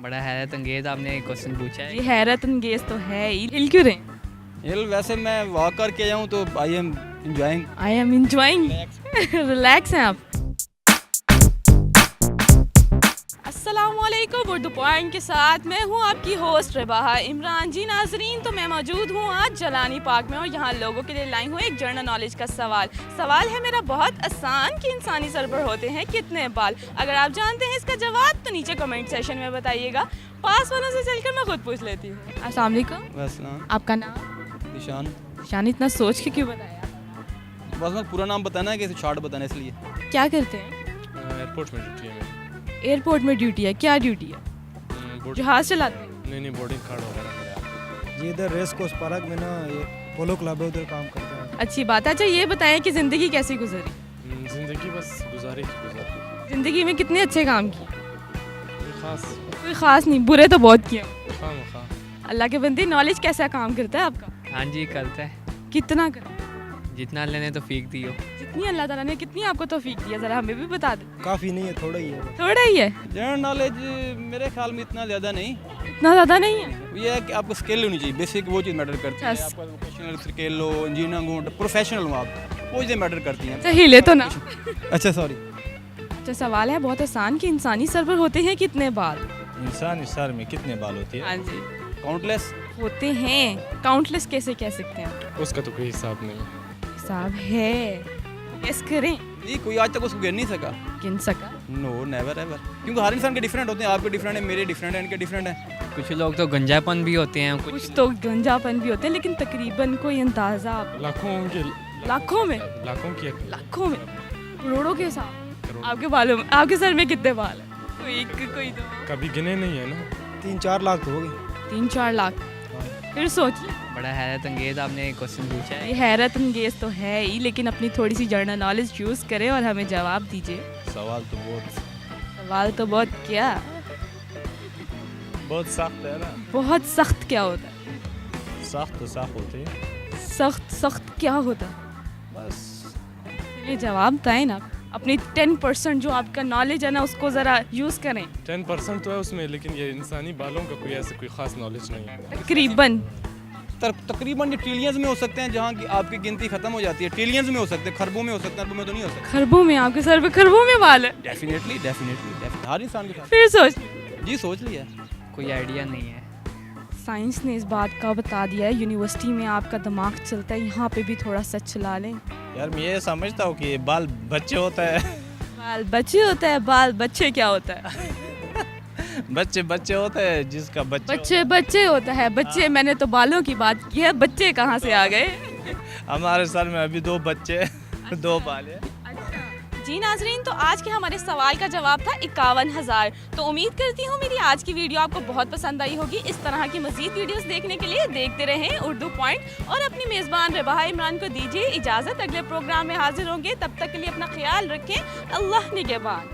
बड़ा हैरत अंगेज आपने क्वेश्चन पूछा है। ये हैरत अंगेज तो है ही, हिल क्यों रहे हैं? हिल वैसे मैं वॉक करके आया हूँ तो I am enjoying. I am enjoying. Relax हैं आप। अस्सलामुअलैकुम, उर्दू पॉइंट के साथ मैं हूँ आपकी होस्ट रबाहा इमरान। जी नाजरीन, तो मैं मौजूद हूँ आज जलानी पार्क में और यहाँ लोगों के लिए लाई हूँ एक जनरल नॉलेज का सवाल है मेरा बहुत आसान कि इंसानी सर पर होते हैं कितने बाल। अगर आप जानते हैं इसका जवाब तो नीचे कमेंट सेशन में बताइएगा। पास वालों से चलकर मैं खुद पूछ लेती हूँ। अस्सलाम वालेकुम, वैसे आपका नाम? निशान। शान, इतना सोच के क्यों बताया? बस मैं पूरा नाम बताना है कि शॉर्ट बताना है इसलिए। क्या करते हैं? एयरपोर्ट में ड्यूटी है मेरी। एयरपोर्ट में ड्यूटी है? क्या ड्यूटी है? जहाज चलाते हैं? नहीं बोर्डिंग कार्ड वगैरह। जी इधर रेस कोर्स पार्क में ना ये पोलो क्लब है, उधर काम करते हैं। अच्छी बात है। अच्छा ये बताएं कि ज़िंदगी कैसी गुजरी? ज़िंदगी बस गुजारी। ज़िंदगी में कितने अच्छे काम किए? कोई कोई ख़ास नहीं, बुरे तो बहुत किए। खाम अल्लाह के बंदे, नॉलेज कैसा काम करता है आपका? हाँ जी, करता है। कितना करता है? जितना अल्लाह ने तो फीक दी हो। जितनी अल्लाह ताला ने कितनी आपको तौफीक दिया, ज़रा हमें भी बता दे। काफ़ी नहीं है, थोड़ा ही है। थोड़ा ही है? जनरल नॉलेज मेरे ख्याल में इतना ज़्यादा नहीं। इतना ज़्यादा नहीं है? ये है कि आपको स्किल होनी चाहिए, बेसिक वो चीज़ मैटर करती है। अच्छा। आपका वोकेशनल स्किल हो, इंजीनियरिंग हो, प्रोफेशनल हो आप, वो चीज़ें मैटर करती हैं। अच्छा हिले तो ना। अच्छा सॉरी। अच्छा सवाल है बहुत आसान कि इंसानी सर पर होते हैं कितने बाल? इंसान सर में कितने बाल होती है? हाँ जी, काउंटलेस। होते हैं। काउंटलेस कैसे कह सकते हैं? उसका तो कोई हिसाब नहीं। हिसाब है, गेस करें। नहीं, कोई आज तक उसको गिन नहीं सका। गिन सका? नो नेवर एवर, क्योंकि हर इंसान के डिफरेंट होते हैं। आपके डिफरेंट है, मेरे डिफरेंट है, इनके डिफरेंट है। कुछ लोग तो गंजापन भी होते हैं, कुछ तो गंजापन भी होते हैं, लेकिन तकरीबन कोई अंदाजा लाखों होंगे। लाखों में? लाखों में, करोड़ों के हिसाब। आपके बालों में, आपके सर में कितने बाल है? कोई एक, कोई दो? कभी गिने नहीं है ना। 3-4 लाख तो हो गए। 3-4 लाख? फिर सोचिए। बड़ा हैरत अंगेज आपने क्वेश्चन पूछा ये है। हैरत अंगेज तो है ही, लेकिन अपनी थोड़ी सी जनरल नॉलेज यूज़ करें और हमें जवाब दीजिए। सवाल तो सवाल तो बहुत क्या, बहुत सख्त है ना। बहुत सख्त क्या होता है? सख्त तो सख्त होते हैं। सख्त क्या होता है? बस ये जवाब बताएं ना। अपनी 10% जो आपका नॉलेज है ना, उसको ज़रा यूज़ करें। 10% तो है उसमें, लेकिन ये इंसानी बालों का कोई ऐसे कोई खास नॉलेज नहीं है। तकरीबन तकरीबन ये ट्रिलियंस में हो सकते हैं, जहाँ की आपकी गिनती खत्म हो जाती है। ट्रिलियंस में हो सकते हैं, खरबों में हो सकते हैं, अरबों में तो नहीं हो सकते। खरबों में? आपके सर पे खरबों में बाल है? डेफिनेटली हर इंसान के साथ। फिर सोच। जी सोच लिया। कोई आइडिया नहीं है। साइंस ने इस बात का बता दिया है, यूनिवर्सिटी में आपका दिमाग चलता है, यहाँ पे भी थोड़ा सा चला लें। यार मैं ये समझता हूँ कि बाल बच्चे होता है। बाल बच्चे होता है? बाल बच्चे क्या होता है? बच्चे होता है जिसका बच्चे होता है। बच्चे, मैंने तो बालों की बात की है, बच्चे कहाँ से आ गए? हमारे सर में अभी 2 बच्चे 2 बाल है। जी नाजरीन, तो आज के हमारे सवाल का जवाब था 51,000। तो उम्मीद करती हूँ मेरी आज की वीडियो आपको बहुत पसंद आई होगी। इस तरह की मज़ीद वीडियोस देखने के लिए देखते रहें उर्दू पॉइंट और अपनी मेज़बान रबाहा इमरान को दीजिए इजाज़त। अगले प्रोग्राम में हाजिर होंगे, तब तक के लिए अपना ख्याल रखें। अल्लाह निगहबान।